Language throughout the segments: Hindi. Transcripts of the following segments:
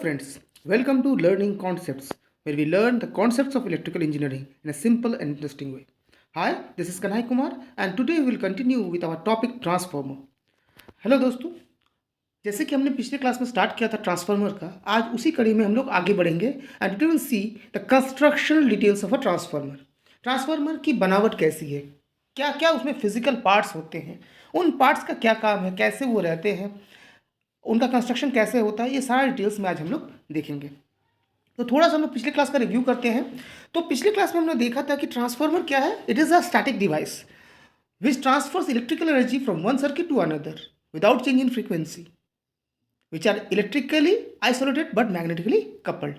friends, welcome to Learning Concepts, where we learn the concepts of electrical engineering in a simple and interesting way. Hi, this is Kanhai Kumar and today we will continue with our topic transformer. Hello दोस्तों, जैसे कि हमने पिछले क्लास में स्टार्ट किया था ट्रांसफार्मर का, आज उसी कड़ी में हम लोग आगे बढ़ेंगे and we will see the constructional details of a transformer. Transformer की बनावट कैसी है, क्या क्या उसमें फिजिकल पार्ट्स होते हैं, उन पार्ट्स का क्या काम है, कैसे वो रहते हैं, उनका कंस्ट्रक्शन कैसे होता है, ये सारा डिटेल्स में आज हम लोग देखेंगे. तो थोड़ा सा हम लोग पिछले क्लास का रिव्यू करते हैं. तो पिछले क्लास में हमने देखा था कि ट्रांसफार्मर क्या है. It is a static device which transfers electrical energy from one circuit to another without change in frequency which are electrically isolated but magnetically coupled.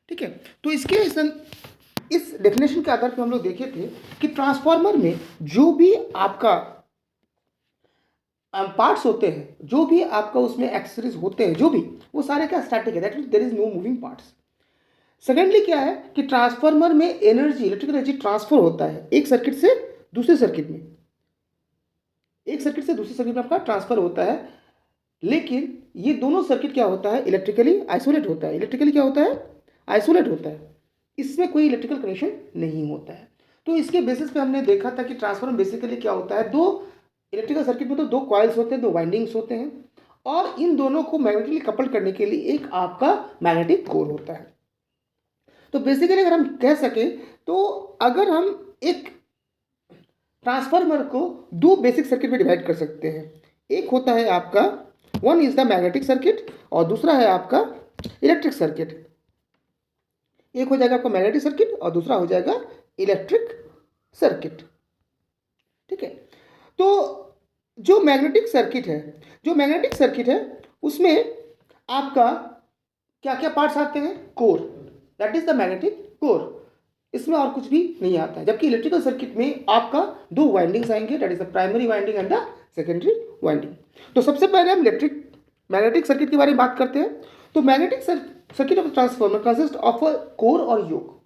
ठीक है, तो इसके इस डेफिनेशन के आधार पर हम लोग देखे थे कि ट्रांसफार्मर में जो भी आपका पार्ट्स होते हैं, जो भी आपका उसमें एक्सेसरीज होते हैं, जो भी वो सारे क्या स्टैटिक है. That means there is no moving parts. Secondly क्या है कि ट्रांसफार्मर में एनर्जी, इलेक्ट्रिकल एनर्जी ट्रांसफर होता है एक सर्किट से दूसरे सर्किट में, एक सर्किट से दूसरे सर्किट में आपका ट्रांसफर होता है. लेकिन ये दोनों सर्किट क्या होता है, इलेक्ट्रिकली आइसोलेट होता है. इलेक्ट्रिकली क्या होता है, आइसोलेट होता है. इसमें कोई इलेक्ट्रिकल कनेक्शन नहीं होता है. तो इसके बेसिस पे हमने देखा था कि ट्रांसफार्मर बेसिकली क्या होता है, दो इलेक्ट्रिकल सर्किट में तो दो कॉइल्स होते हैं, दो वाइंडिंग्स होते हैं और इन दोनों को मैग्नेटिकली कपल करने के लिए एक आपका मैग्नेटिक कोर होता है. तो बेसिकली अगर हम कह सकें तो अगर हम एक ट्रांसफार्मर को दो बेसिक सर्किट में डिवाइड कर सकते हैं. एक होता है आपका, one is the magnetic circuit और दूसरा है आपका इलेक्ट्रिक सर्किट. एक हो जाएगा आपका मैग्नेटिक सर्किट और दूसरा हो जाएगा इलेक्ट्रिक सर्किट. ठीक है, तो जो मैग्नेटिक सर्किट है उसमें आपका क्या क्या पार्ट्स आते हैं, core, that is the magnetic core. इसमें और कुछ भी नहीं आता है. जबकि इलेक्ट्रिकल सर्किट में आपका दो वाइंडिंग्स आएंगे, that is the primary winding and the secondary winding. तो सबसे पहले हम मैग्नेटिक सर्किट के बारे में बात करते हैं. तो magnetic circuit of transformer consist of a core और योक.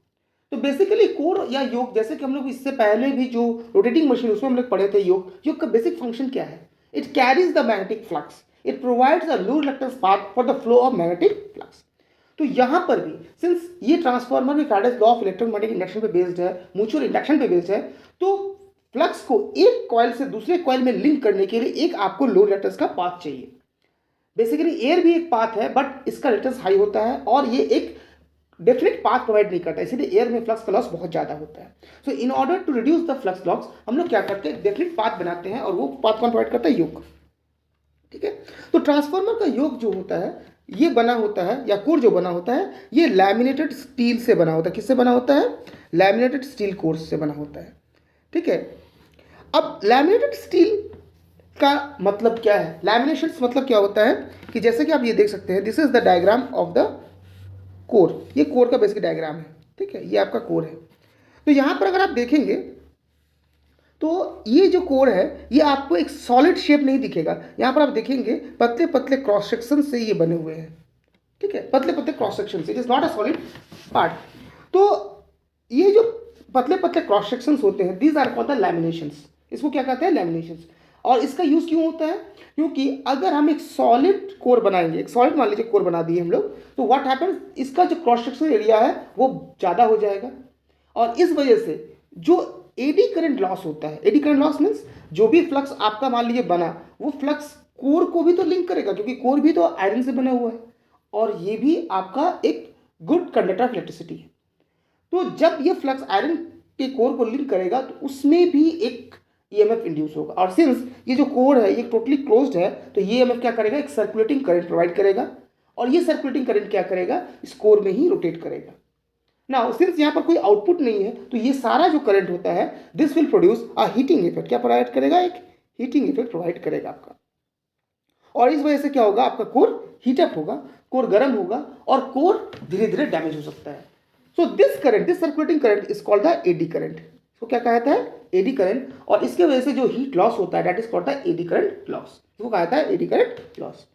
तो बेसिकली कोर या योक, जैसे कि हम लोग इससे पहले भी जो रोटेटिंग मशीन उसमें हम लोग पढ़े थे, योक का बेसिक फंक्शन क्या है, it carries the magnetic flux, it provides a low reluctance path for the flow of magnetic flux. तो यहाँ पर भी सिंस ये ट्रांसफार्मर भी Faraday's law of electromagnetic induction पे बेस्ड है, म्यूचुअल इंडक्शन पे बेस्ड है, तो फ्लक्स को एक कॉइल से दूसरे कॉइल में लिंक करने के लिए एक आपको लो रिलक्टेंस का पाथ चाहिए. बेसिकली एयर भी एक पाथ है बट इसका रिलक्टेंस हाई होता है और ये एक डेफिनेट पाथ प्रोवाइड नहीं करता, इसीलिए एयर में फ्लक्स का लॉस बहुत ज़्यादा होता है. So in order to reduce the flux loss हम लोग क्या करते हैं, डेफिनेट पाथ बनाते हैं और वो पाथ कौन प्रोवाइड करता है, योक. ठीक है, तो ट्रांसफार्मर का योक जो होता है ये बना होता है, या कोर जो बना होता है, ये लैमिनेटेड स्टील से बना होता है. किससे बना होता है, लैमिनेटेड स्टील कोर से बना होता है. ठीक है, अब लैमिनेटेड स्टील का मतलब क्या है, लैमिनेशन मतलब क्या होता है कि जैसे कि आप ये देख सकते हैं, this is the diagram of the core. ये कोर का बेसिक डायग्राम है. ठीक है, ये आपका कोर है. तो यहाँ पर अगर आप देखेंगे तो ये जो कोर है ये आपको एक सॉलिड शेप नहीं दिखेगा. यहाँ पर आप देखेंगे पतले पतले क्रॉस सेक्शन से ये बने हुए हैं. ठीक है, पतले पतले क्रॉस सेक्शन से, it is not a solid part. तो ये जो पतले पतले क्रॉस सेक्शंस होते हैं, these are called the laminations. इसको क्या कहते हैं, लैमिनेशंस. और इसका यूज क्यों होता है, क्योंकि अगर हम एक सॉलिड कोर बनाएंगे, एक सॉलिड मान लीजिए कोर बना दिए हम लोग, तो व्हाट हैपेंस, इसका जो क्रॉस सेक्शन एरिया है वो ज़्यादा हो जाएगा और इस वजह से जो एडी करंट लॉस होता है, एडी करंट लॉस मीन्स जो भी फ्लक्स आपका मान लीजिए बना, वो फ्लक्स कोर को भी तो लिंक करेगा क्योंकि कोर भी तो आयरन से बना हुआ है और ये भी आपका एक गुड कंडक्टर ऑफ इलेक्ट्रिसिटी है. तो जब ये फ्लक्स आयरन के कोर को लिंक करेगा तो उसमें भी एक ईएमएफ इंड्यूस होगा. और सिंस ये जो कोर है ये टोटली क्लोज्ड है तो ये ईएमएफ क्या करेगा, एक सर्कुलेटिंग करंट प्रोवाइड करेगा और ये सर्कुलेटिंग करंट क्या करेगा, इस कोर में ही रोटेट करेगा. नाउ सिंस यहाँ पर कोई आउटपुट नहीं है तो ये सारा जो करंट होता है this will produce a heating effect. क्या प्रोवाइड करेगा, एक हीटिंग इफेक्ट प्रोवाइड करेगा आपका. और इस वजह से क्या होगा, आपका कोर हीटअप होगा, कोर गर्म होगा और कोर धीरे धीरे डैमेज हो सकता है. So this current, this circulating current is called the eddy current. तो क्या कहता है, एडी करंट. और इसके वजह से जो हीट लॉस होता है that is called the eddy current loss. इसको कहता है एडी करंट लॉस.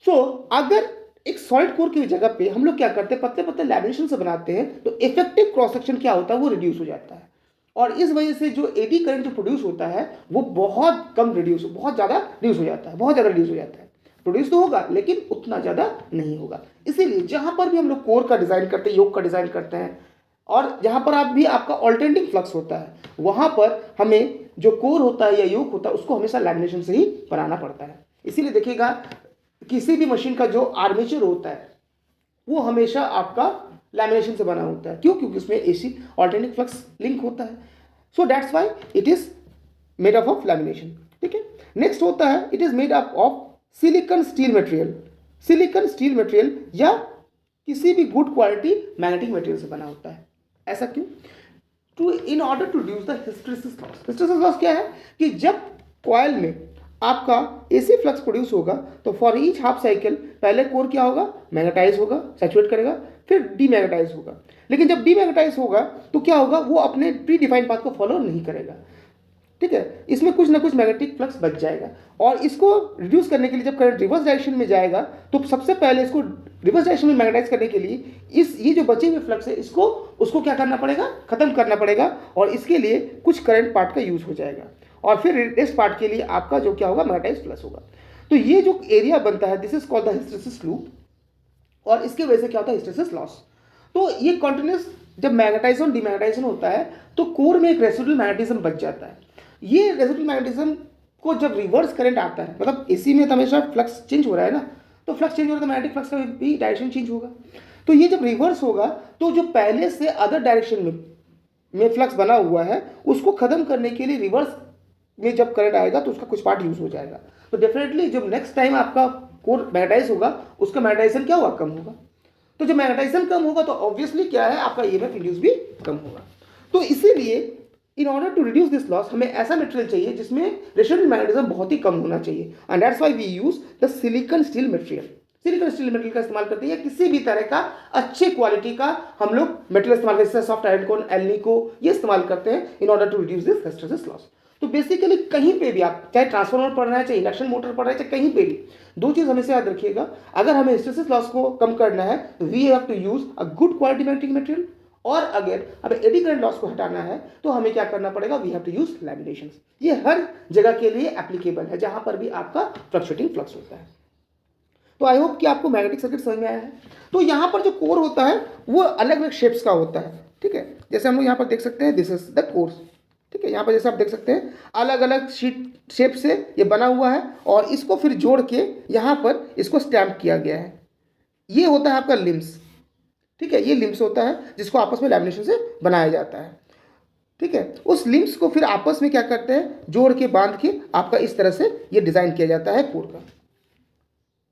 सो अगर एक सॉलिड कोर की जगह पे हम लोग क्या करते हैं, पतले पतले लैमिनेशन से बनाते हैं तो इफेक्टिव क्रॉस सेक्शन क्या होता है, वो रिड्यूस हो जाता है और इस वजह से जो एडी करंट जो प्रोड्यूस होता है वो बहुत कम रिड्यूस, बहुत ज़्यादा रिड्यूस हो जाता है, बहुत ज़्यादा रिड्यूस हो जाता है. प्रोड्यूस तो होगा लेकिन उतना ज़्यादा नहीं होगा। इसीलिए जहाँ पर भी हम लोग कोर का डिज़ाइन करते हैं, योग का डिज़ाइन करते हैं, और जहाँ पर आप भी आपका ऑल्टरनेटिंग फ्लक्स होता है, वहाँ पर हमें जो कोर होता है या योग होता है उसको हमेशा लैमिनेशन से ही बनाना पड़ता है। इसीलिए देखिएगा किसी भी मशीन का जो आर्मेचर होता है वो हमेशा आपका लैमिनेशन से बना होता है। क्यों? क्योंकि उसमें एसी ऑल्टरनेटिंग फ्लक्स लिंक होता है। So that's why it is made up of lamination. ठीक है, नेक्स्ट होता है it is made up of silicon steel material. Silicon steel material या किसी भी गुड क्वालिटी मैग्नेटिक मटेरियल से बना होता है। ऐसा क्यों? To in order to reduce the hysteresis loss. Hysteresis loss क्या है कि जब कॉइल में आपका एसी फ्लक्स प्रोड्यूस होगा तो फॉर ईच हाफ साइकिल पहले कोर क्या होगा? मैग्नेटाइज होगा, सैचुरेट करेगा, फिर डीमैग्नेटाइज होगा। लेकिन जब डीमैग्नेटाइज होगा तो क्या होगा? वो अपने प्री डिफाइंड पाथ को फॉलो नहीं करेगा। ठीक है, इसमें कुछ ना कुछ मैग्नेटिक फ्लक्स बच जाएगा, और इसको रिड्यूस करने के लिए जब करंट रिवर्स डायरेक्शन में जाएगा तो सबसे पहले इसको रिवर्स डायरेक्शन में मैग्नेटाइज करने के लिए ये जो बचे हुए फ्लक्स है उसको क्या करना पड़ेगा? खत्म करना पड़ेगा, और इसके लिए कुछ करंट पार्ट का यूज हो जाएगा, और फिर रेस्ट पार्ट के लिए आपका जो क्या होगा? मैग्नेटाइज प्लस होगा। तो ये जो एरिया बनता है this is called the hysteresis loop, और इसके वजह से क्या होता है? Hysteresis loss. तो ये कॉन्टिन्यूस जब मैग्नेटाइजेशन डीमैग्नेटाइजेशन होता है तो कोर में एक रेसिडुअल मैग्नेटिज्म बच जाता है। ये रेसिडुअल मैग्नेटिज्म को जब रिवर्स करंट आता है, मतलब एसी में तो हमेशा फ्लक्स चेंज हो रहा है ना, तो फ्लक्स चेंज हो रहा है तो मैग्नेटिक फ्लक्स का भी डायरेक्शन चेंज होगा। तो ये जब रिवर्स होगा तो जो पहले से अदर डायरेक्शन में फ्लक्स बना हुआ है उसको खत्म करने के लिए रिवर्स में जब करंट आएगा तो उसका कुछ पार्ट यूज हो जाएगा। तो डेफिनेटली जब नेक्स्ट टाइम आपका कोर मैग्नेटाइज होगा उसका मैग्नेटाइजेशन क्या होगा? कम होगा। तो जब मैग्नेटाइजेशन कम होगा तो ऑब्वियसली क्या है? आपका ईएमएफ इंड्यूस भी कम होगा। तो इसीलिए in order to reduce this loss हमें ऐसा मटेरियल चाहिए जिसमें रेसिडुअल मैग्नेटिज्म बहुत ही कम होना चाहिए, and that's why we use the silicon steel material. Silicon steel material का इस्तेमाल करते हैं, या किसी भी तरह का अच्छे क्वालिटी का हम लोग मटेरियल इस्तेमाल करते हैं, सॉफ्ट आयरन कोन, एल्निको, ये इस्तेमाल करते हैं in order to reduce this hysteresis loss. तो बेसिकली कहीं पे भी आप चाहे ट्रांसफार्मर पढ़ रहे हैं, चाहे इंडक्शन मोटर पढ़ रहे हैं, चाहे कहीं पे भी, दो चीज हमेशा याद रखिएगा, अगर हमें हिस्टैरिसीस लॉस को कम करना है तो we have to use a good quality magnetic material, और अगर हमें एडी करंट लॉस को हटाना है तो हमें क्या करना पड़ेगा? We have to use lamination. ये हर जगह के लिए एप्लीकेबल है जहां पर भी आपका फ्लक्चुएटिंग फ्लक्स होता है। तो आई होप कि आपको मैग्नेटिक सर्किट समझ में आया है। तो यहाँ पर जो कोर होता है वो अलग अलग शेप्स का होता है। ठीक है, जैसे हम लोग यहाँ पर देख सकते हैं दिस इज द कोर। ठीक है, यहाँ पर जैसे आप देख सकते हैं अलग अलग शेप से ये बना हुआ है, और इसको फिर जोड़ के यहाँ पर इसको स्टैम्प किया गया है। ये होता है आपका लिम्स। ठीक है, ये लिम्स होता है जिसको आपस में लैमिनेशन से बनाया जाता है। ठीक है, उस लिम्स को फिर आपस में क्या करते हैं? जोड़ के बांध के आपका इस तरह से ये डिजाइन किया जाता है कोर का।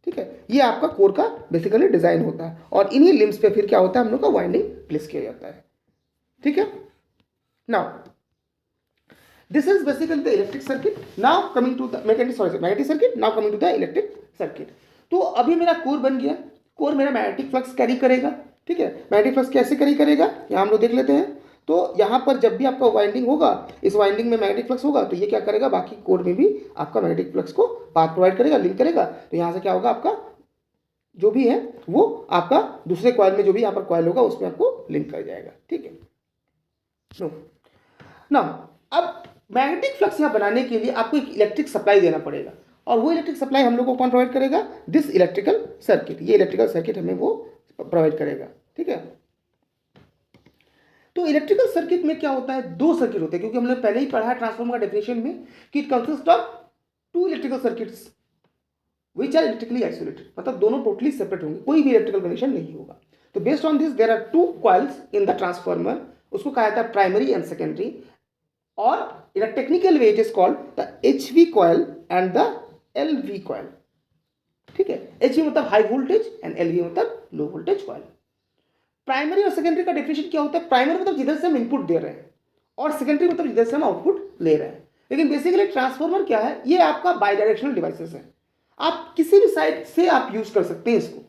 ठीक है, ये आपका कोर का बेसिकली डिजाइन होता है, और इन्हीं लिम्स पे फिर क्या होता है? हम लोग का वाइंडिंग प्लेस किया जाता है। ठीक है, now this is basically the electric circuit. Now coming to the magnetic circuit. Now coming to the electric circuit. तो अभी मेरा कोर बन गया, कोर मेरा मैग्नेटिक फ्लक्स कैरी करेगा। ठीक है, मैग्नेटिक फ्लक्स कैसे कैरी करेगा यहाँ हम लोग देख लेते हैं। तो यहाँ पर जब भी आपका वाइंडिंग होगा, इस वाइंडिंग में मैग्नेटिक फ्लक्स होगा तो ये क्या करेगा? बाकी कोर में भी आपका मैग्नेटिक फ्लक्स को पाथ प्रोवाइड करेगा, लिंक करेगा। तो यहाँ से क्या होगा? आपका जो भी है वो आपका दूसरे कॉइल में जो भी यहाँ पर कॉइल होगा उसमें आपको लिंक कर जाएगा। ठीक है, ना अब मैग्नेटिक फ्लक्स यहाँ बनाने के लिए आपको एक इलेक्ट्रिक सप्लाई देना पड़ेगा, और वो इलेक्ट्रिक सप्लाई हम लोग को कौन प्रोवाइड करेगा? This electrical circuit. ये इलेक्ट्रिकल सर्किट हमें वो प्रोवाइड करेगा। ठीक है, तो इलेक्ट्रिकल सर्किट में क्या होता है? दो सर्किट होते हैं, क्योंकि हमने पहले ही पढ़ा है ट्रांसफार्मर का डेफिनेशन में कि it consist of two electrical circuits which are electrically isolated, मतलब दोनों टोटली सेपरेट होंगे, कोई भी इलेक्ट्रिकल कनेक्शन नहीं होगा। तो based on this there are two coils in the transformer, उसको कहा जाता है प्राइमरी एंड सेकेंडरी, और in a technical way it is called the HV coil and the LV coil. ठीक है, HV मतलब हाई वोल्टेज एंड LV मतलब लो वोल्टेज कॉइल। प्राइमरी और सेकेंडरी का डेफिनेशन क्या होता है? प्राइमरी मतलब जिधर से हम इनपुट दे रहे हैं, और सेकेंडरी मतलब जिधर से हम आउटपुट ले रहे हैं। लेकिन बेसिकली ट्रांसफार्मर क्या है? ये आपका बाई डायरेक्शनल डिवाइसेस है, आप किसी भी साइड से आप यूज कर सकते हैं इसको।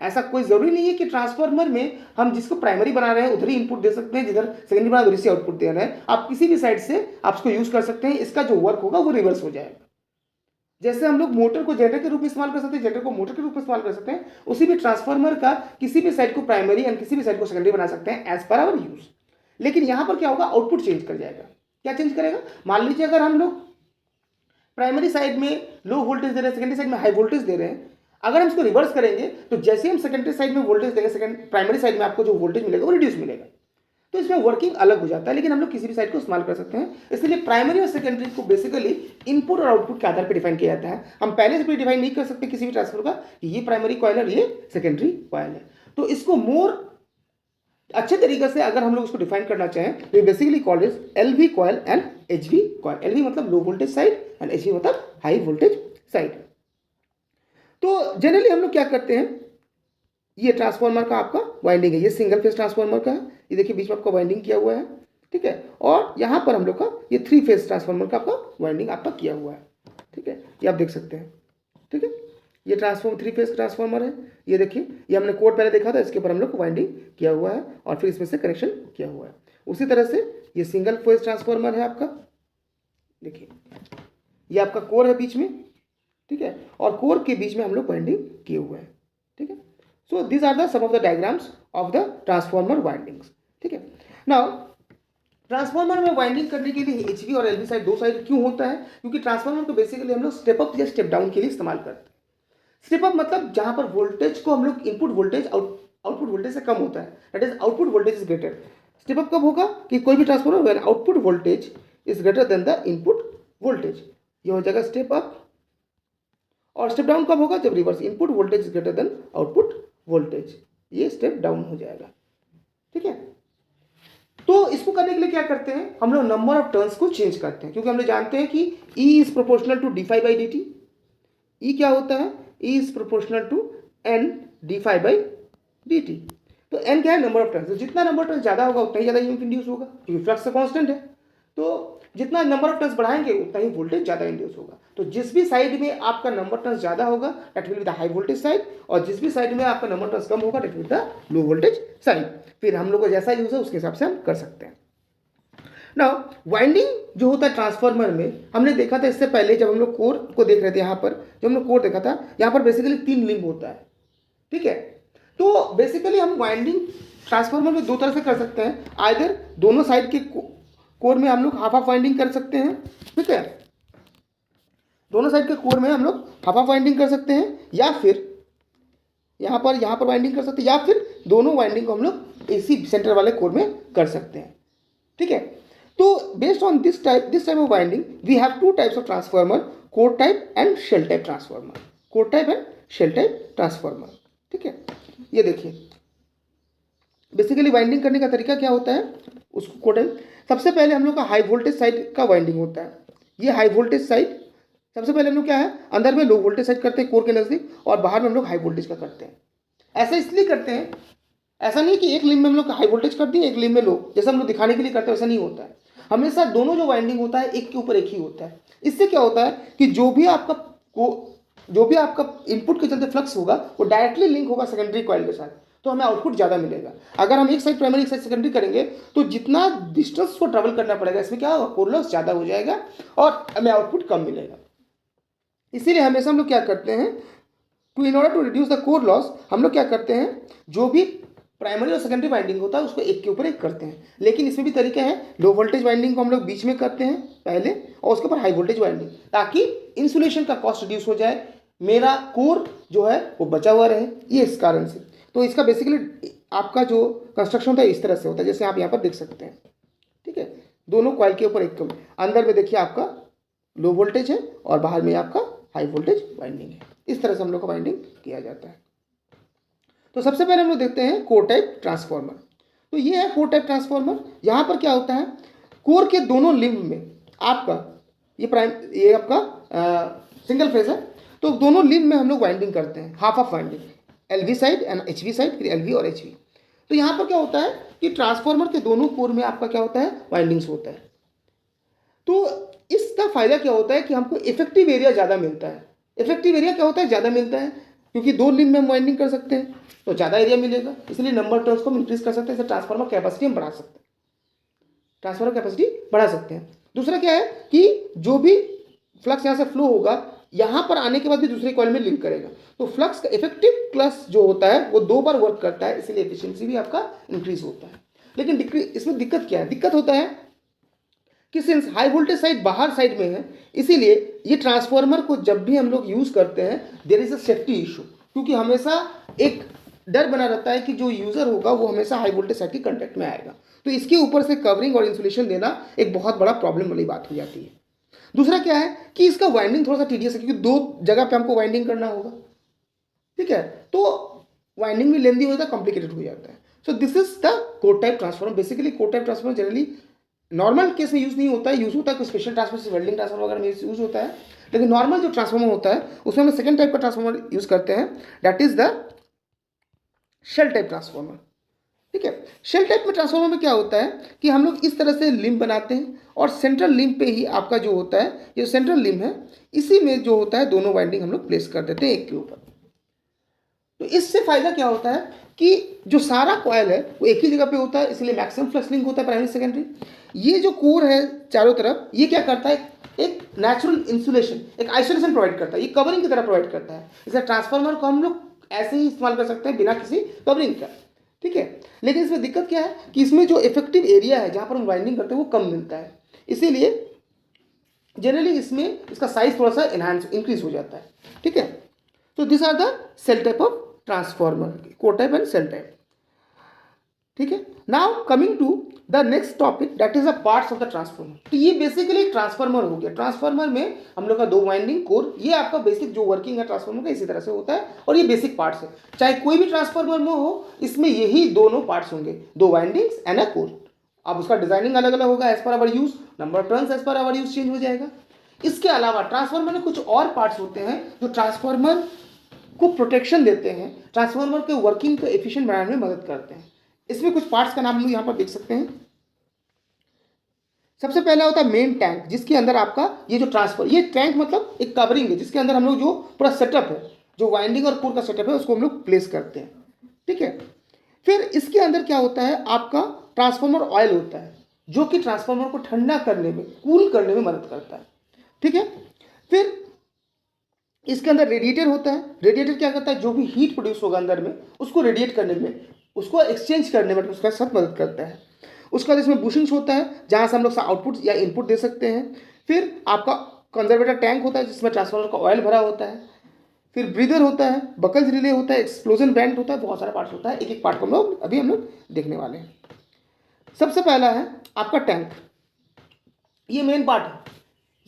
ऐसा कोई जरूरी नहीं है कि ट्रांसफार्मर में हम जिसको प्राइमरी बना रहे हैं उधर ही इनपुट दे सकते हैं, जिधर सेकेंडरी बना उधर से आउटपुट दे रहे हैं। आप किसी भी साइड से आप इसको यूज कर सकते हैं, इसका जो वर्क होगा वो रिवर्स हो जाएगा। जैसे हम लोग मोटर को जनरेटर के रूप में इस्तेमाल कर सकते हैं, जनरेटर को मोटर के रूप में इस्तेमाल कर सकते हैं, उसी भी ट्रांसफार्मर का किसी भी साइड को प्राइमरी एंड किसी भी साइड को सेकेंडरी बना सकते हैं एज पर आवर यूज। लेकिन यहां पर क्या होगा? आउटपुट चेंज कर जाएगा। क्या चेंज करेगा? मान लीजिए अगर हम लोग प्राइमरी साइड में लो वोल्टेज दे रहे हैं, सेकेंडरी साइड में हाई वोल्टेज दे रहे हैं। अगर हम इसको रिवर्स करेंगे तो जैसे हम सेकेंडरी साइड में वोल्टेज देंगे, प्राइमरी साइड में आपको जो वोल्टेज मिलेगा वो रिड्यूस मिलेगा। तो इसमें वर्किंग अलग हो जाता है, लेकिन हम लोग किसी भी साइड को इस्तेमाल कर सकते हैं। इसलिए प्राइमरी और सेकेंडरी को बेसिकली इनपुट और आउटपुट के आधार पर डिफाइन किया जाता है। हम पहले से भी डिफाइन नहीं कर सकते किसी भी ट्रांसफर का कि ये प्राइमरी कॉइल है, ये सेकेंडरी कॉइल है। तो इसको मोर अच्छे तरीके से अगर हम लोग इसको डिफाइन करना चाहें तो basically called is LV coil and HV coil. LV मतलब low voltage side and HV मतलब हाई वोल्टेज साइड। तो जनरली हम लोग क्या करते हैं, ये ट्रांसफार्मर का आपका वाइंडिंग है, ये सिंगल फेज ट्रांसफार्मर का है, ये देखिए बीच में आपका वाइंडिंग किया हुआ है, ठीक है। और यहाँ पर हम लोग का ये 3 फेज ट्रांसफार्मर का आपका वाइंडिंग आपका किया हुआ है, ठीक है, ये आप देख सकते हैं, ठीक है। ये ट्रांसफार्मर 3 फेज ट्रांसफार्मर है, ये देखिए, ये हमने कोड पहले देखा था, इसके ऊपर हम लोग को वाइंडिंग किया हुआ है और फिर इसमें से कनेक्शन किया हुआ है। उसी तरह से ये सिंगल फेज ट्रांसफार्मर है आपका, देखिए ये आपका कोर है बीच में, ठीक है, और कोर के बीच में हम लोग वाइंडिंग किए हुए हैं, ठीक है। So these are the some of the diagrams of the transformer windings, ठीक है। नाउ ट्रांसफार्मर में वाइंडिंग करने के लिए एचवी और एलवी साइड 2 साइड क्यों होता है, क्योंकि ट्रांसफार्मर को बेसिकली हम लोग स्टेप अप या स्टेप डाउन के लिए इस्तेमाल करते हैं। स्टेप अप मतलब जहां पर वोल्टेज को हम लोग इनपुट वोल्टेज आउटपुट वोल्टेज से कम होता है, that is output voltage is greater. Step up कब होगा कि कोई भी transformer when output voltage is greater than the input voltage, ये हो जाएगा स्टेप अप। और स्टेप डाउन कब होगा, जब reverse, input voltage is greater than output voltage, ये स्टेप डाउन हो जाएगा, ठीक है। तो इसको करने के लिए क्या करते हैं, हम लोग नंबर ऑफ टर्न्स को चेंज करते हैं, क्योंकि हम लोग जानते हैं कि E is proportional to d5 by dt। E क्या होता है, E is proportional to n d5 by dt। तो n क्या है, नंबर ऑफ टर्न्स। तो जितना नंबर ऑफ टर्न्स ज़्यादा होगा उतना ही ज़्यादा ईएमएफ इंड्यूस होगा, क्योंकि फ्लक्स का कांस्टेंट है। तो जितना नंबर ऑफ टर्न्स बढ़ाएंगे उतना ही वोल्टेज ज़्यादा इंड्यूस होगा। तो जिस भी साइड में आपका नंबर टर्न्स ज़्यादा होगा that will be the high voltage side, और जिस भी साइड में आपका नंबर टर्न्स कम होगा that will be the low voltage side. फिर हम लोग को जैसा यूज है उसके हिसाब से हम कर सकते हैं। नाउ वाइंडिंग जो होता है ट्रांसफार्मर में, हमने देखा था इससे पहले जब हम लोग कोर को देख रहे थे, यहाँ पर जब हम लोग कोर देखा था, यहाँ पर बेसिकली 3 लिंब होता है, ठीक है। तो बेसिकली हम वाइंडिंग ट्रांसफार्मर में 2 तरह से कर सकते हैं, आइदर दोनों साइड के कोर में हम लोग हाफ हाफ वाइंडिंग कर सकते हैं, ठीक है, दोनों साइड के कोर में हम लोग हाफ हाफ वाइंडिंग कर सकते हैं, या फिर यहाँ पर वाइंडिंग कर सकते हैं, या फिर दोनों वाइंडिंग को हम लोग इसी सेंटर वाले कोर में कर सकते हैं, ठीक है। तो based on this type of winding we have 2 types of transformer, core type and shell type transformer, core type and shell type transformer, ठीक है। ये देखिए बेसिकली वाइंडिंग करने का तरीका क्या होता है, उसको कोर टाइप, सबसे पहले हम लोग का हाई वोल्टेज साइड का वाइंडिंग होता है। ये हाई वोल्टेज साइड सबसे पहले हम लोग क्या है, अंदर में लो वोल्टेज साइड करते हैं कोर के नज़दीक, और बाहर में हम लोग हाई वोल्टेज का करते हैं। ऐसा इसलिए करते हैं, ऐसा नहीं कि एक लिंब में हम लोग हाई वोल्टेज कर दिए, एक लिंब में लो, जैसा हम लोग दिखाने के लिए करते हैं वैसा नहीं होता है। हमेशा दोनों जो वाइंडिंग होता है एक के ऊपर एक ही होता है। इससे क्या होता है कि जो भी आपका इनपुट के चलते फ्लक्स होगा वो डायरेक्टली लिंक होगा सेकेंडरी कॉइल के साथ, तो हमें आउटपुट ज़्यादा मिलेगा। अगर हम एक साइड प्राइमरी एक साइड सेकेंडरी करेंगे तो जितना डिस्टेंस को ट्रेवल करना पड़ेगा इसमें क्या होगा, कोर लॉस ज़्यादा हो जाएगा और हमें आउटपुट कम मिलेगा। इसीलिए हमेशा हम लोग क्या करते हैं, in order to reduce the core loss, हम लोग क्या करते हैं, जो भी प्राइमरी और सेकेंडरी वाइंडिंग होता है उसको एक के ऊपर एक करते हैं। लेकिन इसमें भी तरीके हैं, लो वोल्टेज वाइंडिंग को हम लोग बीच में करते हैं पहले, और उसके ऊपर हाई वोल्टेज वाइंडिंग, ताकि इंसुलेशन का कॉस्ट रिड्यूस हो जाए, मेरा कोर जो है वो बचा हुआ रहे, ये इस कारण से। तो इसका बेसिकली आपका जो कंस्ट्रक्शन होता है इस तरह से होता है, जैसे आप यहाँ पर देख सकते हैं, ठीक है। दोनों कॉइल के ऊपर एक कम, अंदर में देखिए आपका लो वोल्टेज है और बाहर में आपका हाई वोल्टेज वाइंडिंग है। इस तरह से हम लोग का वाइंडिंग किया जाता है। तो सबसे पहले हम लोग देखते हैं कोर टाइप ट्रांसफार्मर। तो ये है कोर टाइप ट्रांसफार्मर। यहाँ पर क्या होता है, कोर के दोनों लिंब में आपका ये आपका सिंगल फेज है, तो दोनों लिंब में हम लोग वाइंडिंग करते हैं, half of winding, LV side and HV side, फिर एलवी और एचवी। तो यहाँ पर क्या होता है कि ट्रांसफार्मर के दोनों कोर में आपका क्या होता है, वाइंडिंग्स होता है। तो इसका फायदा क्या होता है कि हमको इफेक्टिव एरिया ज़्यादा मिलता है। इफेक्टिव एरिया क्या होता है, ज़्यादा मिलता है, क्योंकि 2 लिंब में हम वाइंडिंग कर सकते हैं तो ज़्यादा एरिया मिलेगा, इसलिए नंबर टर्न्स को हम इंक्रीज कर सकते हैं, इससे ट्रांसफार्मर कैपेसिटी हम बढ़ा सकते हैं, ट्रांसफार्मर कैपेसिटी बढ़ा सकते हैं। दूसरा क्या है कि जो भी फ्लक्स यहाँ से फ्लो होगा यहाँ पर आने के बाद भी दूसरे कॉइल में लिंक करेगा, तो फ्लक्स का इफेक्टिव क्लस जो होता है वो 2 बार वर्क करता है, इसलिए एफिशिएंसी भी आपका इंक्रीज होता है। लेकिन इसमें दिक्कत क्या है, दिक्कत होता है कि सिंस हाई वोल्टेज साइड बाहर साइड में है, इसीलिए ये ट्रांसफार्मर को जब भी हम लोग यूज़ करते हैं there is a safety issue, क्योंकि हमेशा एक डर बना रहता है कि जो यूज़र होगा वो हमेशा हाई वोल्टेज साइड के कंटेक्ट में आएगा, तो इसके ऊपर से कवरिंग और इंसुलेशन देना एक बहुत बड़ा प्रॉब्लम वाली बात हो जाती है। दूसरा क्या है कि इसका वाइंडिंग थोड़ा सा टीडियस है, क्योंकि 2 जगह पे हमको वाइंडिंग करना होगा, ठीक है, तो वाइंडिंग भी लेंदी हो जाता है, कॉम्प्लिकेटेड हो जाता है। So this is the core type transformer. Basically core type transformer generally normal case में यूज़ नहीं होता है, यूज़ होता है कोई स्पेशल ट्रांसफार्मर, वेल्डिंग ट्रांसफार्मर वगैरह में यूज़ होता है, लेकिन नॉर्मल जो ट्रांसफार्मर होता है उसमें हम सेकेंड टाइप का ट्रांसफार्मर यूज़ करते हैं, that is the shell type transformer, ठीक है। शेल टाइप में ट्रांसफार्मर में क्या होता है कि हम लोग इस तरह से लिम्ब बनाते हैं और सेंट्रल लिम्ब पे ही आपका जो होता है, ये सेंट्रल लिम्ब है, इसी में जो होता है दोनों वाइंडिंग हम लोग प्लेस कर देते हैं एक के ऊपर। तो इससे फायदा क्या होता है कि जो सारा कॉयल है वो एक ही जगह पे होता है, इसलिए मैक्सिमम फ्लक्स लिंक होता है प्राइमरी सेकेंडरी। ये जो कोर है चारों तरफ, ये क्या करता है, एक नेचुरल इंसुलेशन, एक आइसोलेशन प्रोवाइड करता है, ये कवरिंग की तरह प्रोवाइड करता है। इसलिए ट्रांसफार्मर को हम लोग ऐसे ही इस्तेमाल कर सकते हैं बिना किसी कवरिंग का, ठीक है। लेकिन इसमें दिक्कत क्या है कि इसमें जो इफेक्टिव एरिया है जहाँ पर हम वाइंडिंग करते हैं वो कम मिलता है, इसीलिए जनरली इसमें इसका साइज थोड़ा सा एनहांस इंक्रीज हो जाता है, ठीक है। तो this are the shell type of transformer, core type and shell type, ठीक है। Now coming to the next topic that is the parts of the transformer. तो ये बेसिकली ट्रांसफार्मर हो गया। ट्रांसफार्मर में हम लोग का 2 वाइंडिंग कोर, ये आपका बेसिक जो वर्किंग है ट्रांसफार्मर का इसी तरह से होता है, और ये बेसिक पार्ट्स है। चाहे कोई भी ट्रांसफार्मर में हो, इसमें यही दोनों पार्ट्स होंगे, 2 वाइंडिंग्स एंड अ कोर। अब उसका डिजाइनिंग अलग अलग होगा as per our use, number of turns as per our use change हो जाएगा। इसके अलावा ट्रांसफार्मर में कुछ और पार्ट्स होते हैं जो ट्रांसफार्मर को प्रोटेक्शन देते हैं, ट्रांसफार्मर के वर्किंग को एफिशिएंट बनाने में मदद करते हैं। इसमें कुछ पार्ट्स का नाम हम लोग यहाँ पर देख सकते हैं। सबसे पहला होता है मेन टैंक, जिसके अंदर आपका ये जो ट्रांसफर, ये टैंक मतलब एक कवरिंग है जिसके अंदर हम लोग जो पूरा सेटअप है, जो वाइंडिंग और कोर का सेटअप है, उसको हम लोग प्लेस करते हैं, ठीक है। फिर इसके अंदर क्या होता है, आपका ट्रांसफार्मर ऑयल होता है जो कि ट्रांसफार्मर को ठंडा करने में, कूल करने में मदद करता है, ठीक है। फिर इसके अंदर रेडिएटर होता है। रेडिएटर क्या करता है, जो भी हीट प्रोड्यूस होगा अंदर में उसको रेडिएट करने में, उसको एक्सचेंज करने में उसका साथ मदद करता है। उसके बाद इसमें बुशिंग्स होता है जहाँ से हम लोग आउटपुट या इनपुट दे सकते हैं। फिर आपका कंजर्वेटर टैंक होता है जिसमें ट्रांसफार्मर का ऑयल भरा होता है। फिर ब्रीदर होता है, बकल्स रिले होता है, एक्सप्लोजन बैंड होता है, बहुत सारा पार्ट्स होता है। एक एक पार्ट को हम लोग देखने वाले हैं। सबसे पहला है आपका टैंक, ये मेन पार्ट है।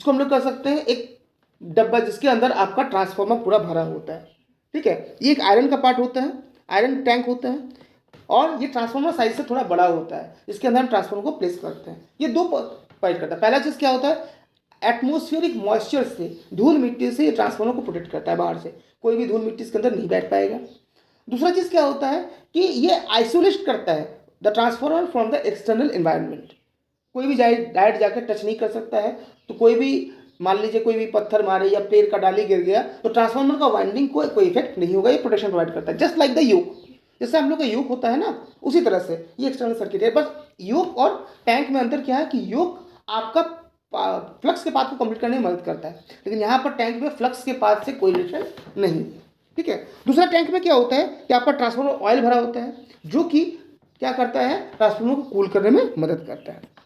इसको हम लोग कर सकते हैं एक डब्बा जिसके अंदर आपका ट्रांसफार्मर पूरा भरा होता है, ठीक है। ये एक आयरन का पार्ट होता है, आयरन टैंक होता है, और ये ट्रांसफार्मर साइज से थोड़ा बड़ा होता है, इसके अंदर हम ट्रांसफार्मर को प्लेस करते हैं। ये 2 प्रोवाइड करता है। पहला चीज़ क्या होता है, एटमोस्फियरिक मॉइस्चर से, धूल मिट्टी से ये ट्रांसफार्मर को प्रोटेक्ट करता है, बाहर से कोई भी धूल मिट्टी इसके अंदर नहीं बैठ पाएगा। दूसरा चीज़ क्या होता है कि ये आइसोलेट करता है the transformer from the external environment. कोई भी डायरेक्ट जाकर टच नहीं कर सकता है, तो कोई भी मान लीजिए कोई भी पत्थर मारे या पेड़ का डाली गिर गया तो ट्रांसफार्मर का वाइंडिंग को कोई इफेक्ट नहीं होगा, ये प्रोटेक्शन प्रोवाइड करता है। जस्ट लाइक द योक, जैसे हम लोग का योक होता है ना, उसी तरह से ये एक्सटर्नल सर्किट है। बस योक और टैंक में अंतर क्या है कि योक आपका फ्लक्स के पाथ को कंप्लीट करने में मदद करता है, लेकिन यहाँ पर टैंक में फ्लक्स के पाथ से कोई रिलेशन नहीं, ठीक है। दूसरा टैंक में क्या होता है कि आपका ट्रांसफार्मर ऑयल भरा होता है जो कि क्या करता है, ट्रांसफार्मर को कूल करने में मदद करता है।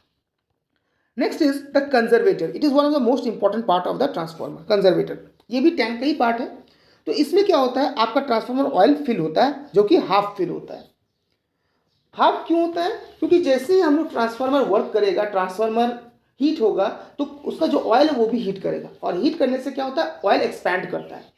Next is the conservator. It is one of the most important part of the transformer. Conservator ये भी टैंक का ही पार्ट है। तो इसमें क्या होता है, आपका ट्रांसफार्मर ऑयल फिल होता है जो कि हाफ फिल होता है। हाफ क्यों होता है, क्योंकि जैसे ही हम लोग ट्रांसफार्मर वर्क करेगा, ट्रांसफार्मर हीट होगा तो उसका जो ऑयल है वो भी हीट करेगा, और हीट करने से क्या होता है, ऑयल एक्सपैंड करता है।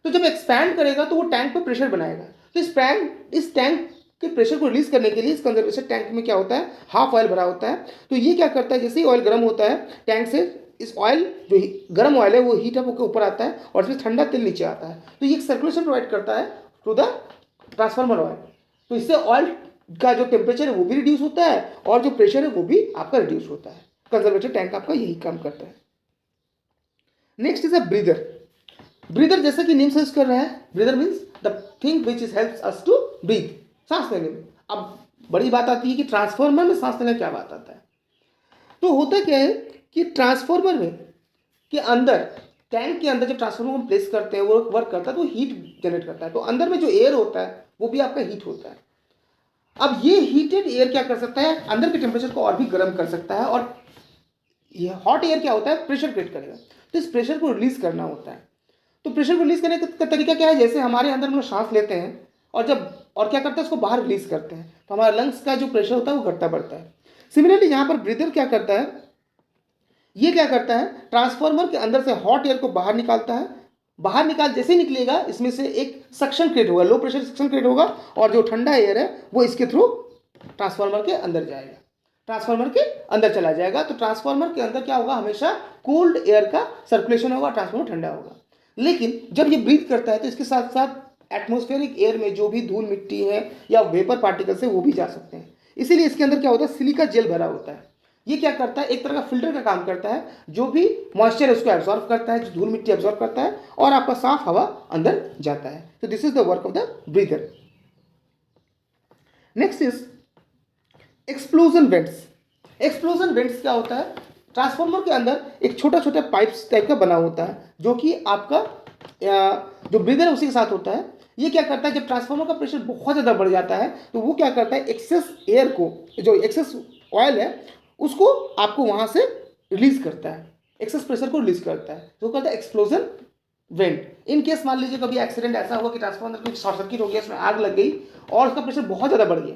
तो जब एक्सपैंड करेगा तो वो टैंक पर प्रेशर बनाएगा। तो इस टैंक के प्रेशर को रिलीज करने के लिए इस कंजर्वेशन टैंक में क्या होता है, हाफ ऑयल भरा होता है। तो ये क्या करता है, जैसे ही ऑयल गर्म होता है टैंक से, इस ऑयल जो गर्म ऑयल है वो हीट अप होकर ऊपर आता है और फिर ठंडा तेल नीचे आता है। तो ये एक सर्कुलेशन प्रोवाइड करता है टू द ट्रांसफार्मर ऑयल। तो इससे ऑयल का जो टेम्परेचर है वो भी रिड्यूस होता है और जो प्रेशर है वो भी आपका रिड्यूस होता है। कंजर्वेटर टैंक आपका यही काम करता है। Next is a breather. Breather जैसा कि नेम सजेस्ट कर रहा है, breather means the thing which is helps us to breathe, सांस लेने में। अब बड़ी बात आती है कि ट्रांसफार्मर में सांस लेने क्या बात आता है। तो होता क्या है कि ट्रांसफार्मर में के अंदर, टैंक के अंदर जब ट्रांसफार्मर को हम प्लेस करते हैं, वो वर्क करता है तो हीट जनरेट करता है। तो अंदर में जो एयर होता है वो भी आपका हीट होता है। अब ये हीटेड एयर क्या कर सकता है, अंदर के टेम्परेचर को और भी गर्म कर सकता है और ये हॉट एयर क्या होता है, प्रेशर क्रिएट करेगा, तो इस प्रेशर को रिलीज करना होता है। तो प्रेशर को रिलीज करने का तरीका क्या है, जैसे हमारे अंदर हम लोग सांस लेते हैं और क्या करते हैं, उसको बाहर रिलीज करते हैं, तो हमारा लंग्स का जो प्रेशर होता है वो घटता बढ़ता है। सिमिलरली यहाँ पर ब्रीदर क्या करता है, ये क्या करता है, ट्रांसफार्मर के अंदर से हॉट एयर को बाहर निकालता है, बाहर निकाल जैसे निकलेगा इसमें से एक सक्शन क्रिएट होगा, लो प्रेशर सक्शन क्रिएट होगा, और जो ठंडा एयर है वो इसके थ्रू ट्रांसफार्मर के अंदर जाएगा, ट्रांसफार्मर के अंदर चला जाएगा। तो ट्रांसफार्मर के अंदर क्या होगा, हमेशा कोल्ड एयर का सर्कुलेशन होगा, ट्रांसफार्मर ठंडा होगा। लेकिन जब ये ब्रीथ करता है तो इसके साथ साथ एटमॉस्फेरिक एयर में जो भी धूल मिट्टी है या वेपर पार्टिकल्स है वो भी जा सकते हैं। इसीलिए इसके अंदर क्या होता है, सिलिका जेल भरा होता है। ये क्या करता है, एक तरह का फिल्टर का काम करता है, जो भी मॉइस्चर है उसको एब्जॉर्ब करता है, जो धूल मिट्टी एब्जॉर्ब करता है, और आपका साफ हवा अंदर जाता है। तो this is the work of the breather. Next is explosion vents. Explosion vents क्या होता है, ट्रांसफार्मर के अंदर एक छोटा छोटा पाइप्स टाइप का बना होता है, जो कि आपका जो ब्रीदर है उसी के साथ होता है। ये क्या करता है, जब ट्रांसफार्मर का प्रेशर बहुत ज़्यादा बढ़ जाता है तो वो क्या करता है, एक्सेस एयर को, जो एक्सेस ऑयल है उसको आपको वहाँ से रिलीज करता है, एक्सेस प्रेशर को रिलीज करता है, तो कहता है एक्सप्लोजन वेंट। इन केस मान लीजिए कभी एक्सीडेंट ऐसा हुआ कि ट्रांसफार्मर में शॉर्ट सर्किट हो गया, उसमें आग लग गई और उसका प्रेशर बहुत ज़्यादा बढ़ गया,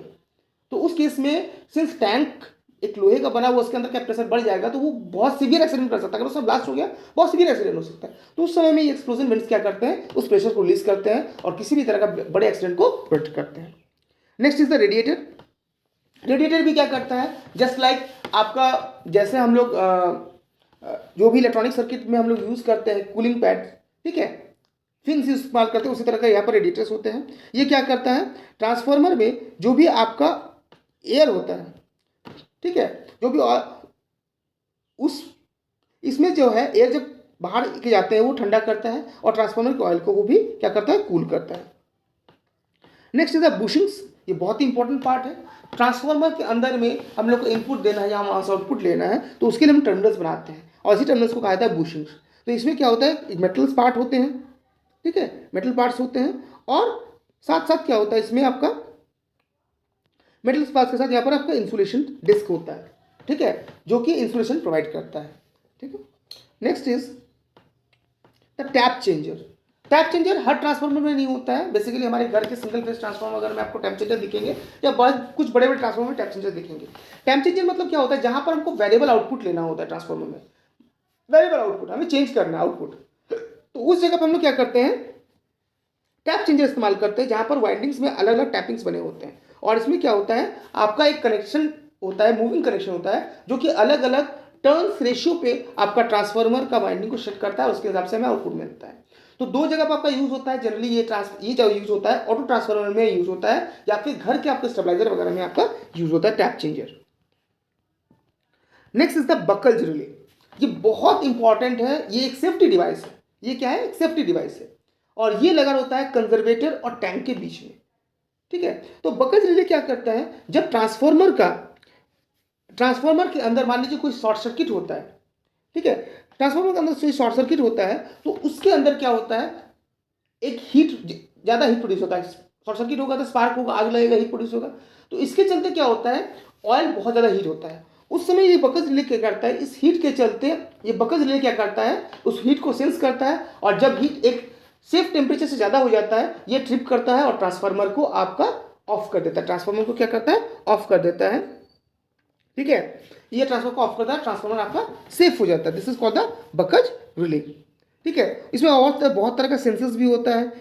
तो उस केस में सिंस टैंक एक लोहे का बना हुआ, उसके अंदर क्या प्रेशर बढ़ जाएगा तो वो बहुत सीवियर एक्सीडेंट कर सकता है। अगर उसमें ब्लास्ट हो गया बहुत सीवियर एक्सीडेंट हो सकता है। तो उस समय में ये एक्सप्लोजन वेंट्स क्या करते हैं, उस प्रेशर को रिलीज करते हैं और किसी भी तरह का बड़े एक्सीडेंट को प्रोटेक्ट करते हैं। Next is the radiator. Radiator भी क्या करता है, जस्ट लाइक आपका, जैसे हम लोग जो भी इलेक्ट्रॉनिक सर्किट में हम लोग यूज़ करते हैं कूलिंग पैड, ठीक है, फिन्स इस्तेमाल करते हैं, उसी तरह का यहाँ पर रेडिएटर्स होते हैं। ये क्या करता है, ट्रांसफार्मर में जो भी आपका एयर होता है, ठीक है, जो भी उस इसमें जो है एयर जब बाहर के जाते हैं वो ठंडा करता है, और ट्रांसफार्मर के ऑयल को वो भी क्या करता है, कूल करता है। Next is the bushings. ये बहुत ही इंपॉर्टेंट पार्ट है। ट्रांसफार्मर के अंदर में हम लोग को इनपुट देना है या वहाँ से आउटपुट लेना है, तो उसके लिए हम टर्मिनल्स बनाते हैं, और इसी टर्मिनल्स को कहा जाता है बुशिंग्स। तो इसमें क्या होता है, मेटल्स पार्ट होते हैं, ठीक है, मेटल पार्ट्स होते हैं, और साथ साथ क्या होता है इसमें आपका मेटल्स पार्ट्स के साथ यहाँ पर आपका इंसुलेशन डिस्क होता है, ठीक है, जो कि इंसुलेशन प्रोवाइड करता है, ठीक है। Next is the tap changer. Tap changer her transformer में नहीं होता है। बेसिकली हमारे घर के सिंगल फेज ट्रांसफार्मर अगर में आपको टैप चेंजर दिखेंगे, या बहुत कुछ बड़े बड़े ट्रांसफार्मर में टैप चेंजर दिखेंगे। टैप चेंजर मतलब क्या होता है, जहाँ पर हमको वेरिएबल आउटपुट लेना होता है, ट्रांसफार्मर में वेरिएबल आउटपुट हमें चेंज करना है आउटपुट, तो उस जगह पर हम लोग क्या करते हैं, टैप चेंजर इस्तेमाल करते हैं, जहाँ पर वाइंडिंग्स में अलग अलग टैपिंग्स बने होते हैं, और इसमें क्या होता है, आपका एक कनेक्शन होता है, मूविंग कनेक्शन होता है, जो कि अलग अलग टर्न्स रेशियो पे आपका ट्रांसफार्मर का वाइंडिंग को सेट करता है, उसके हिसाब से हमें आउटपुट मिलता है। तो दो जगह पर आपका यूज होता है जनरली, ये जो यूज होता है ऑटो ट्रांसफार्मर में यूज होता है, या फिर घर के आपके स्टेबलाइजर वगैरह में आपका यूज होता है tap changer. Next is the buckles relay. ये बहुत इंपॉर्टेंट है, ये एक सेफ्टी डिवाइस है। ये क्या है, एक सेफ्टी डिवाइस है, और ये लगा होता है कंजर्वेटर और टैंक के बीच में, ठीक है। तो बकल्स रिले क्या करता है, जब ट्रांसफार्मर के अंदर मान लीजिए कोई शॉर्ट सर्किट होता है, ठीक है, ट्रांसफार्मर के अंदर से शॉर्ट सर्किट होता है, तो उसके अंदर क्या होता है, एक ज़्यादा हीट प्रोड्यूस होता है। शॉर्ट सर्किट होगा तो स्पार्क होगा, आग लगेगा, हीट प्रोड्यूस होगा, तो इसके चलते क्या होता है, ऑयल बहुत ज़्यादा हीट होता है। उस समय ये बकल्स रिले क्या करता है, इस हीट के चलते ये बकल्स रिले क्या करता है, उस हीट को सेंस करता है, और जब हीट एक सेफ टेम्परेचर से ज़्यादा हो जाता है, ये ट्रिप करता है और ट्रांसफार्मर को आपका ऑफ कर देता है। ट्रांसफार्मर को क्या करता है, ऑफ कर देता है, ठीक है। ये ट्रांसफार्मर को ऑफ करता है, ट्रांसफार्मर आपका सेफ हो जाता है। This is called the buckles relay, ठीक है। इसमें और बहुत तरह का सेंसर्स भी होता है,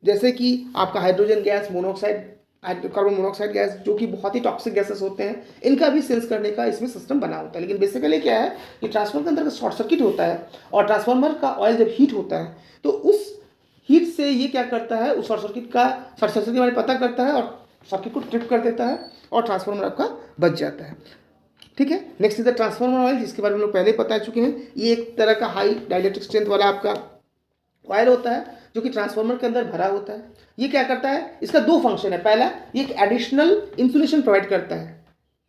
जैसे कि आपका hydrogen gas, monoxide, carbon monoxide gas, जो कि बहुत ही टॉक्सिक गैसेस होते हैं, इनका भी सेंस करने का इसमें सिस्टम बना होता है। लेकिन बेसिकली क्या है कि ट्रांसफार्मर के अंदर शॉर्ट सर्किट होता है, और ट्रांसफार्मर का ऑयल जब हीट होता है, तो उस हीट से ये क्या करता है, उस शॉर्ट सर्किट के बारे में पता करता है, और सर्किट को ट्रिप कर देता है, और ट्रांसफार्मर आपका बच जाता है, ठीक है। Next is the transformer oil, जिसके बारे में लोग पहले बता चुके हैं। ये एक तरह का हाई डाइलेक्ट्रिक स्ट्रेंथ वाला आपका ऑयल होता है, जो कि ट्रांसफार्मर के अंदर भरा होता है। ये क्या करता है, इसका दो फंक्शन है। पहला, ये एक एडिशनल इंसुलेशन प्रोवाइड करता है,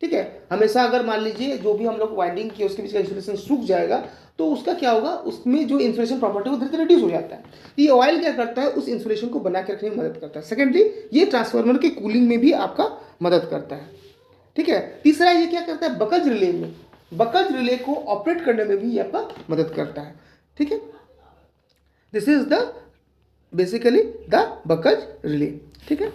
ठीक है। हमेशा अगर मान लीजिए जो भी हम लोग वाइंडिंग की उसके बीच का इंसुलेशन सूख जाएगा, तो उसका क्या होगा, उसमें जो इंसुलेशन प्रॉपर्टी वो धीरे धीरे रिड्यूस हो जाता है। तो ये ऑयल क्या करता है, उस इंसुलेशन को बना के रखने में मदद करता है। सेकेंडली, ये ट्रांसफार्मर के कूलिंग में भी आपका मदद करता है, ठीक है। तीसरा, ये क्या करता है, बकल्स रिले में बकल्स रिले को ऑपरेट करने में भी ये आपका मदद करता है। ठीक है, this is the basically the buckles relay. ठीक है,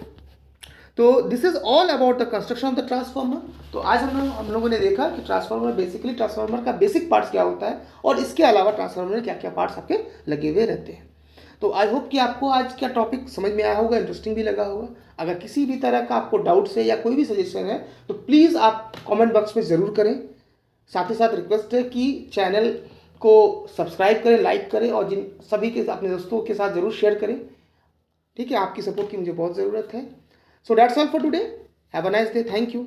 तो this is all about the construction of the transformer. तो आज हम लोगों ने देखा कि ट्रांसफार्मर बेसिकली ट्रांसफार्मर का बेसिक पार्ट्स क्या होता है और इसके अलावा ट्रांसफार्मर में क्या क्या पार्ट्स आपके लगे हुए रहते हैं। तो आई होप कि आपको आज का टॉपिक समझ में आया होगा, इंटरेस्टिंग भी लगा होगा। अगर किसी भी तरह का आपको डाउट्स है या कोई भी सजेशन है तो प्लीज़ आप कमेंट बॉक्स में ज़रूर करें। साथ ही साथ रिक्वेस्ट है कि चैनल को सब्सक्राइब करें, लाइक करें और जिन सभी के अपने दोस्तों के साथ ज़रूर शेयर करें। ठीक है, आपकी सपोर्ट की मुझे बहुत ज़रूरत है। So that's all for today, have a nice day, thank you.